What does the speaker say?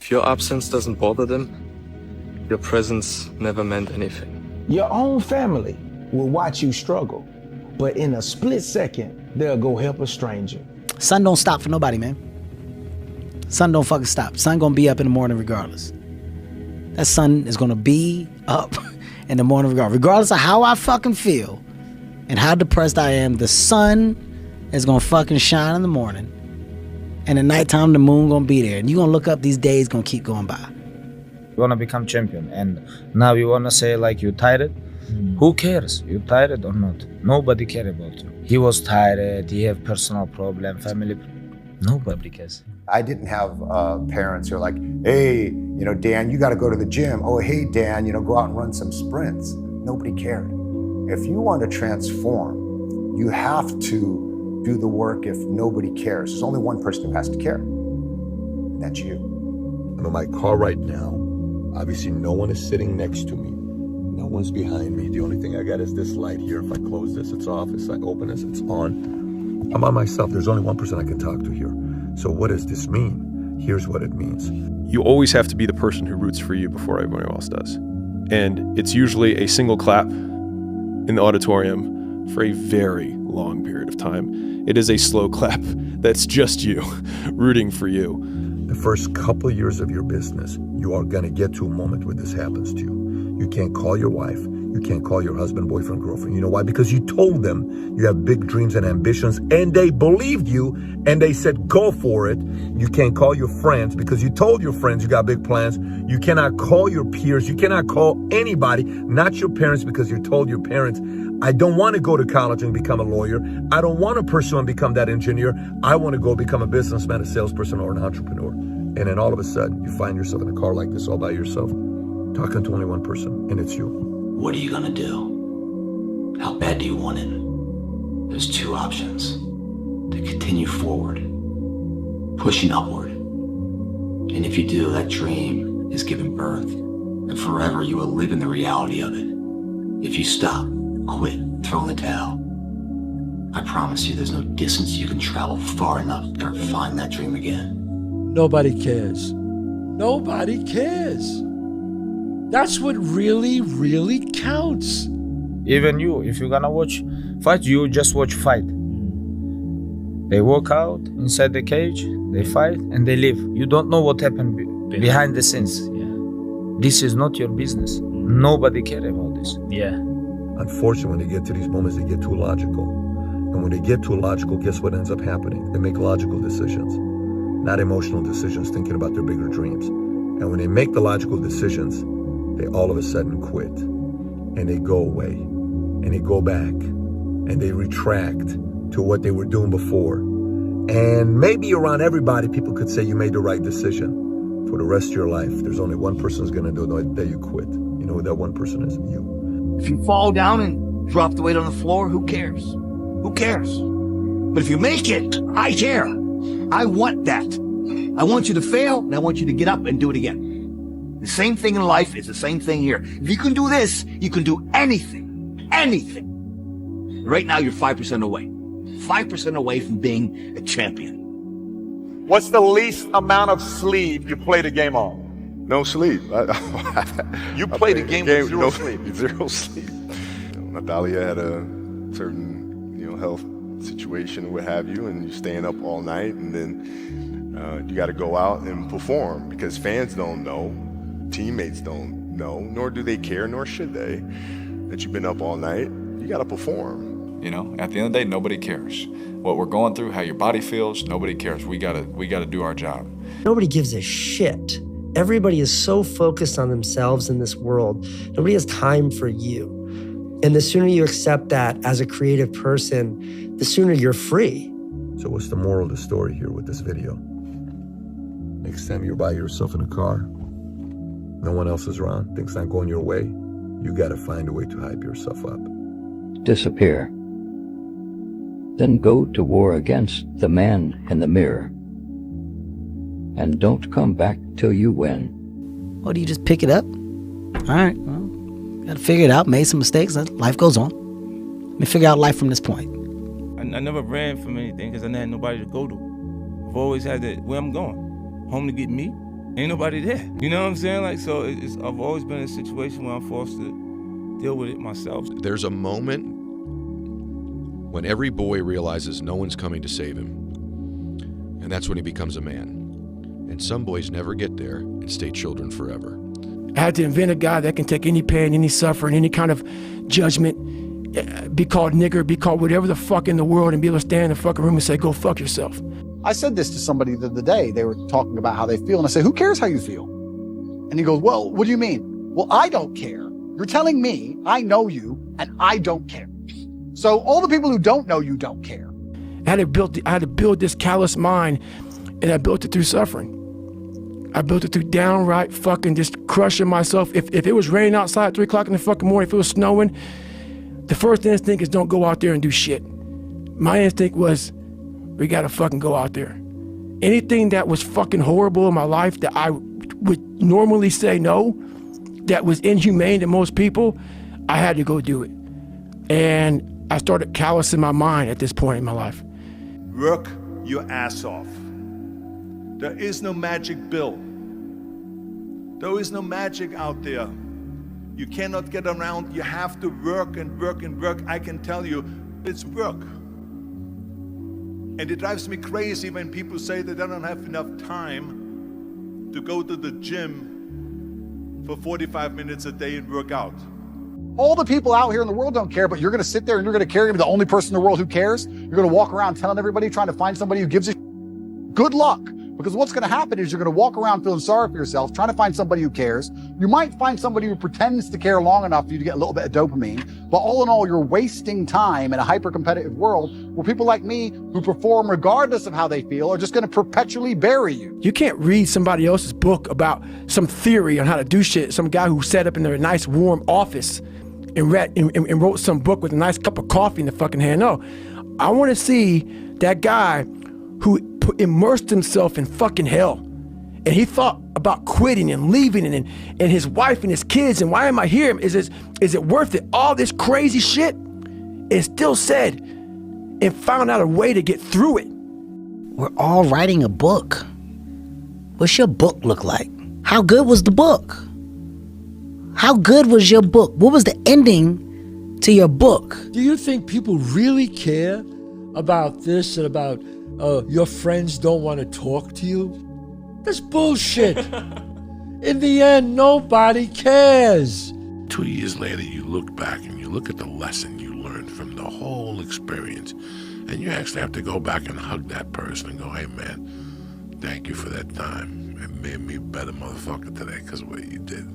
If your absence doesn't bother them, your presence never meant anything. Your own family will watch you struggle, but in a split second, they'll go help a stranger. Sun don't stop for nobody, man. Sun don't fucking stop. Sun gonna be up in the morning regardless. That sun is gonna be up in the morning regardless of how I fucking feel and how depressed I am. The sun is gonna fucking shine in the morning, and at nighttime the moon gonna be there, and you gonna look up, these days gonna keep going by. You wanna become champion, and now you wanna say like you tired? Who cares? You tired or not? Nobody care about you. He was tired, he have personal problem, family. Nobody cares. I didn't have parents who are like, hey, Dan, you got to go to the gym. Oh, hey, Dan, go out and run some sprints. Nobody cared. If you want to transform, you have to do the work if nobody cares. There's only one person who has to care, and that's you. I'm in my car right now. Obviously, no one is sitting next to me. No one's behind me. The only thing I got is this light here. If I close this, it's off. If I open this, it's on. I'm by myself. There's only one person I can talk to here. So what does this mean? Here's what it means. You always have to be the person who roots for you before everyone else does. And it's usually a single clap in the auditorium for a very long period of time. It is a slow clap that's just you rooting for you. The first couple years of your business, you are gonna get to a moment where this happens to you. You can't call your wife. You can't call your husband, boyfriend, girlfriend. You know why? Because you told them you have big dreams and ambitions, and they believed you, and they said, go for it. You can't call your friends because you told your friends you got big plans. You cannot call your peers. You cannot call anybody, not your parents, because you told your parents, I don't want to go to college and become a lawyer. I don't want to pursue and become that engineer. I want to go become a businessman, a salesperson, or an entrepreneur. And then all of a sudden, you find yourself in a car like this all by yourself, talking to only one person, and it's you. What are you gonna do? How bad do you want it? There's two options. To continue forward, pushing upward. And if you do, that dream is given birth, and forever you will live in the reality of it. If you stop, quit, throw in the towel, I promise you there's no distance you can travel far enough to ever find that dream again. Nobody cares. Nobody cares. That's what really, really counts. Even you, if you're gonna watch fight, you just watch fight. They walk out inside the cage, they fight, and they leave. You don't know what happened behind the scenes. Yeah. This is not your business. Nobody cares about this. Yeah. Unfortunately, when they get to these moments, they get too logical. And when they get too logical, guess what ends up happening? They make logical decisions, not emotional decisions, thinking about their bigger dreams. And when they make the logical decisions, they all of a sudden quit, and they go away, and they go back, and they retract to what they were doing before. And maybe around everybody, people could say you made the right decision. For the rest of your life, there's only one person who's gonna do it, that you quit. You know who that one person is? You. If you fall down and drop the weight on the floor, who cares? Who cares? But if you make it, I care. I want that. I want you to fail, and I want you to get up and do it again. The same thing in life is the same thing here. If you can do this, you can do anything. Anything. Right now, you're 5% away. 5% away from being a champion. What's the least amount of sleep you play the game on? No sleep. You play the game with zero sleep. Zero sleep. Natalia had a certain, health situation or what have you, and you're staying up all night, and then you got to go out and perform because fans don't know. Teammates don't know, nor do they care, nor should they, that you've been up all night. You got to perform. At the end of the day, nobody cares. What we're going through, how your body feels, nobody cares. We gotta do our job. Nobody gives a shit. Everybody is so focused on themselves in this world. Nobody has time for you. And the sooner you accept that as a creative person, the sooner you're free. So what's the moral of the story here with this video? Next time you're by yourself in a car, no one else is around, things not going your way, you gotta find a way to hype yourself up. Disappear. Then go to war against the man in the mirror. And don't come back till you win. Or do you just pick it up? All right, well, gotta figure it out, made some mistakes, life goes on. Let me figure out life from this point. I never ran from anything because I never had nobody to go to. I've always had that, where I'm going, home to get me, ain't nobody there. You know what I'm saying? Like, so I've always been in a situation where I'm forced to deal with it myself. There's a moment when every boy realizes no one's coming to save him, and that's when he becomes a man. And some boys never get there and stay children forever. I had to invent a guy that can take any pain, any suffering, any kind of judgment, be called nigger, be called whatever the fuck in the world, and be able to stand in the fucking room and say, go fuck yourself. I said this to somebody the other day. They were talking about how they feel, and I said, who cares how you feel? And he goes, well, what do you mean? Well, I don't care. You're telling me I know you, and I don't care. So all the people who don't know you don't care. I had to build this callous mind, and I built it through suffering. I built it through downright fucking just crushing myself. If it was raining outside at 3 o'clock in the fucking morning, if it was snowing, the first instinct is don't go out there and do shit. My instinct was, we gotta fucking go out there. Anything that was fucking horrible in my life that I would normally say no, that was inhumane to most people, I had to go do it. And I started callousing my mind at this point in my life. Work your ass off. There is no magic pill. There is no magic out there. You cannot get around. You have to work and work and work. I can tell you, it's work. And it drives me crazy when people say that they don't have enough time to go to the gym for 45 minutes a day and work out. All the people out here in the world don't care, but you're going to sit there and you're going to carry me the only person in the world who cares. You're going to walk around telling everybody, trying to find somebody who gives a good luck. Because what's going to happen is you're going to walk around feeling sorry for yourself, trying to find somebody who cares. You might find somebody who pretends to care long enough for you to get a little bit of dopamine. But all in all, you're wasting time in a hyper-competitive world where people like me who perform regardless of how they feel are just going to perpetually bury you. You can't read somebody else's book about some theory on how to do shit. Some guy who sat up in their nice warm office and wrote some book with a nice cup of coffee in the fucking hand. No, I want to see that guy who immersed himself in fucking hell, and he thought about quitting and leaving, and his wife and his kids, and why am I here? Is it worth it? All this crazy shit, and still said and found out a way to get through it. We're all writing a book. What's your book look like? How good was the book? How good was your book? What was the ending to your book? Do you think people really care about this and about your friends don't want to talk to you? That's bullshit. In the end, nobody cares. 2 years later, you look back and you look at the lesson you learned from the whole experience, and you actually have to go back and hug that person and go, hey man, thank you for that time. It made me a better motherfucker today because of what you did.